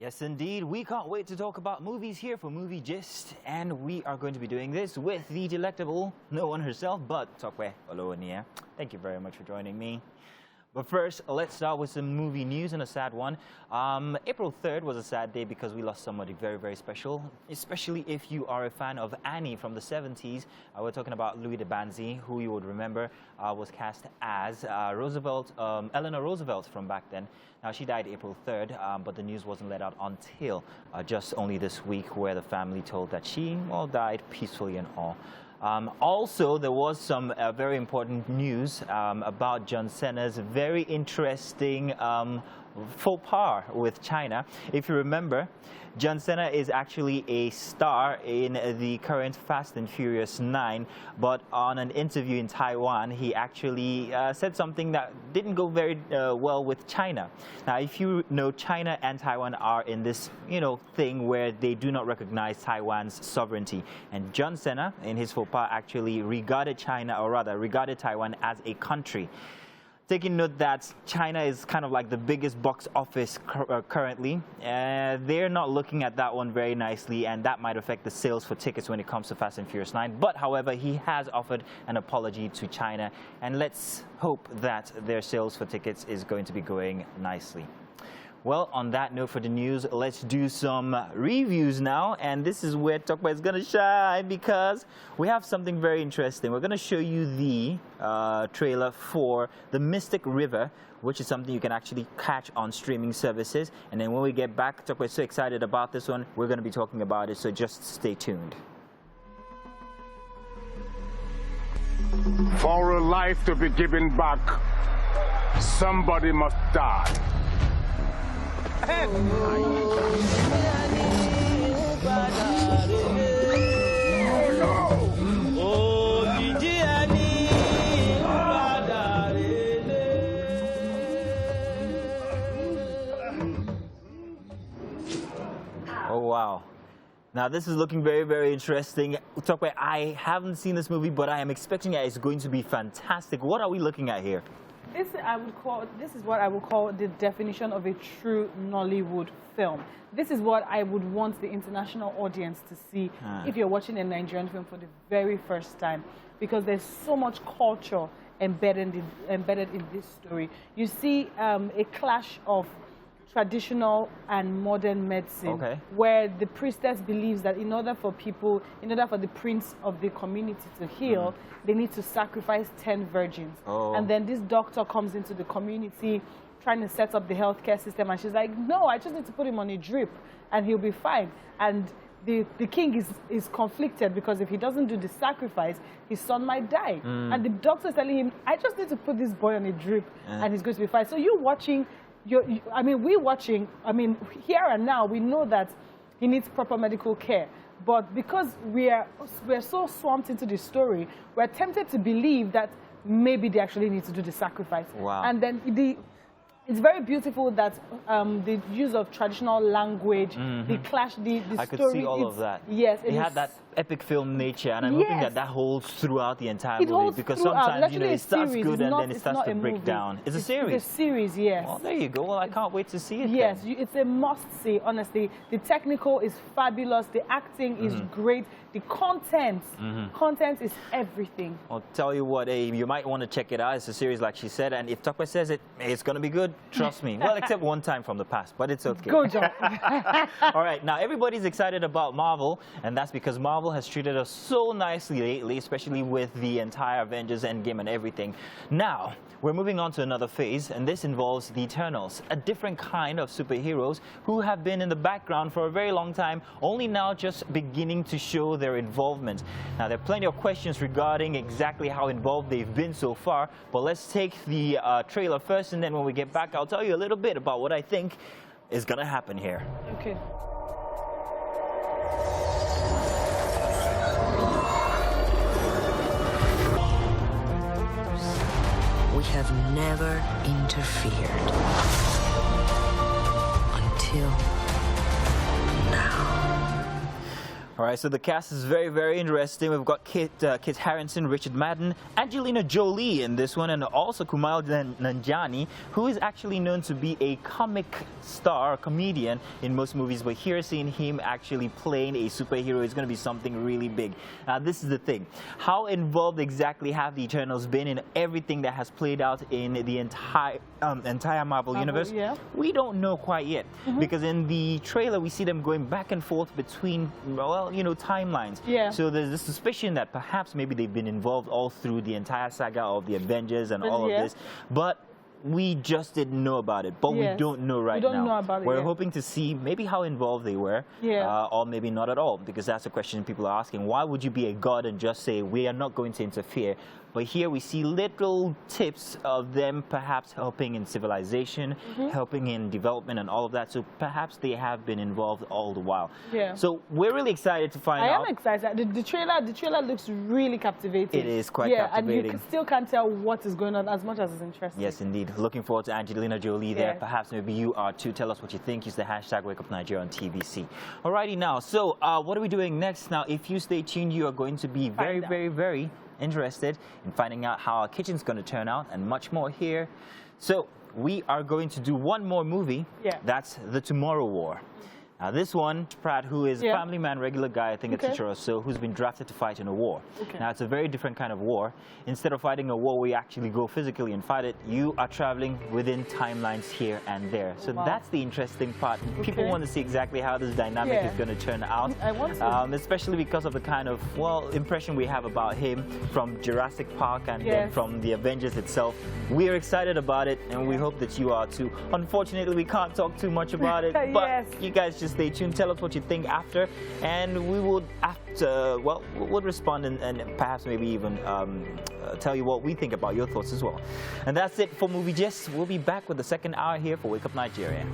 Yes, indeed. We can't wait to talk about movies here for Movie Gist, and we are going to be doing this with the delectable no one herself, but Tokwe Olowania. Thank you very much for joining me. But first, let's start with some movie news and a sad one. April 3rd was a sad day because we lost somebody very, very special, especially if you are a fan of Annie from the 70s. We're talking about Louis de Banzi, who you would remember was cast as Eleanor Roosevelt from back then. Now, she died April 3rd, but the news wasn't let out until just only this week, where the family told that she, well, died peacefully and all. Also, there was some very important news about John Cena's very interesting faux pas with China. If you remember, John Cena is actually a star in the current Fast and Furious 9, but on an interview in Taiwan, he actually said something that didn't go very well with China. Now, if you know, China and Taiwan are in this, thing where they do not recognize Taiwan's sovereignty. And John Cena, in his faux pas, actually regarded Taiwan as a country. Taking note that China is kind of like the biggest box office currently, they're not looking at that one very nicely, and that might affect the sales for tickets when it comes to Fast and Furious 9. But however, he has offered an apology to China, and let's hope that their sales for tickets is going to be going nicely. Well, on that note for the news, let's do some reviews now. And this is where Tokwe is going to shine, because we have something very interesting. We're going to show you the trailer for The Mystic River, which is something you can actually catch on streaming services. And then when we get back, Tokwe is so excited about this one, we're going to be talking about it, so just stay tuned. For a life to be given back, somebody must die. Oh, wow. Now, this is looking very, very interesting. Tokwe, I haven't seen this movie, but I am expecting that it's going to be fantastic. What are we looking at here? This is what I would call the definition of a true Nollywood film. This is what I would want the international audience to see if you're watching a Nigerian film for the very first time, because there's so much culture embedded in this story. You see a clash of traditional and modern medicine, where the priestess believes that in order for the prince of the community to heal, they need to sacrifice 10 virgins. And then this doctor comes into the community trying to set up the healthcare system, and she's like, no, I just need to put him on a drip and he'll be fine. And the king is conflicted, because if he doesn't do the sacrifice, his son might die. And the doctor is telling him, I just need to put this boy on a drip and he's going to be fine. So you're watching, we're watching, here and now, we know that he needs proper medical care. But because we're so swamped into the story, we're tempted to believe that maybe they actually need to do the sacrifice. Wow. And then it's very beautiful that the use of traditional language, the clash, the I could story. see all of that. Yes. It had that epic film nature, and I'm hoping that holds throughout the entire movie, because throughout. sometimes Actually, it starts good and then it it's starts not to a break movie. down. It's a series. It's a series, yes. Well, there you go. Well, I can't wait to see it. Yes, then. it's a must-see, honestly. The technical is fabulous. The acting is great. The content is everything. I'll tell you what, you might want to check it out. It's a series, like she said, and if Tokwe says it's going to be good, trust me. Well, except one time from the past, but it's okay. Good job. All right, now everybody's excited about Marvel, and that's because Marvel has treated us so nicely lately, especially with the entire Avengers Endgame and everything. Now, we're moving on to another phase, and this involves the Eternals, a different kind of superheroes who have been in the background for a very long time, only now just beginning to show their involvement. Now, there are plenty of questions regarding exactly how involved they've been so far, but let's take the trailer first, and then when we get back, I'll tell you a little bit about what I think is going to happen here. Okay. We have never interfered until now. All right, so the cast is very, very interesting. We've got Kit Harington, Richard Madden, Angelina Jolie in this one, and also Kumail Nanjiani, who is actually known to be a comic star, comedian in most movies, but here seeing him actually playing a superhero is going to be something really big. Now, this is the thing. How involved exactly have the Eternals been in everything that has played out in the entire Marvel universe? Yeah. We don't know quite yet, because in the trailer we see them going back and forth between, well, you know, timelines. Yeah. So there's the suspicion that perhaps maybe they've been involved all through the entire saga of the Avengers and all of this, but we just didn't know about it. But we don't know right now. We don't know about it. We're hoping to see maybe how involved they were, or maybe not at all, because that's a question people are asking. Why would you be a god and just say we are not going to interfere? But here we see little tips of them perhaps helping in civilization, helping in development and all of that. So perhaps they have been involved all the while. Yeah. So we're really excited to find out. I am excited. The trailer looks really captivating. It is quite captivating. And you still can't tell what is going on as much as it's interesting. Yes, indeed. Looking forward to Angelina Jolie there. Perhaps maybe you are too. Tell us what you think. Use the hashtag WakeUpNigeria on TVC. Alrighty now. So what are we doing next? Now, if you stay tuned, you are going to be very, very, very interested in finding out how our kitchen's going to turn out and much more here. So we are going to do one more movie. That's The Tomorrow War. Now this one, Pratt, who is a family man, regular guy, I think a teacher or so, who's been drafted to fight in a war. Now it's a very different kind of war. Instead of fighting a war where you actually go physically and fight it, you are traveling within timelines here and there. So that's the interesting part. People want to see exactly how this dynamic is going to turn out. I want to. Especially because of the kind of, well, impression we have about him from Jurassic Park and then from the Avengers itself. We're excited about it and we hope that you are too. Unfortunately, we can't talk too much about it, but you guys just stay tuned. Tell us what you think after, and we will we'll respond and perhaps maybe even tell you what we think about your thoughts as well. And that's it for Movie Gist. We'll be back with the second hour here for Wake Up Nigeria.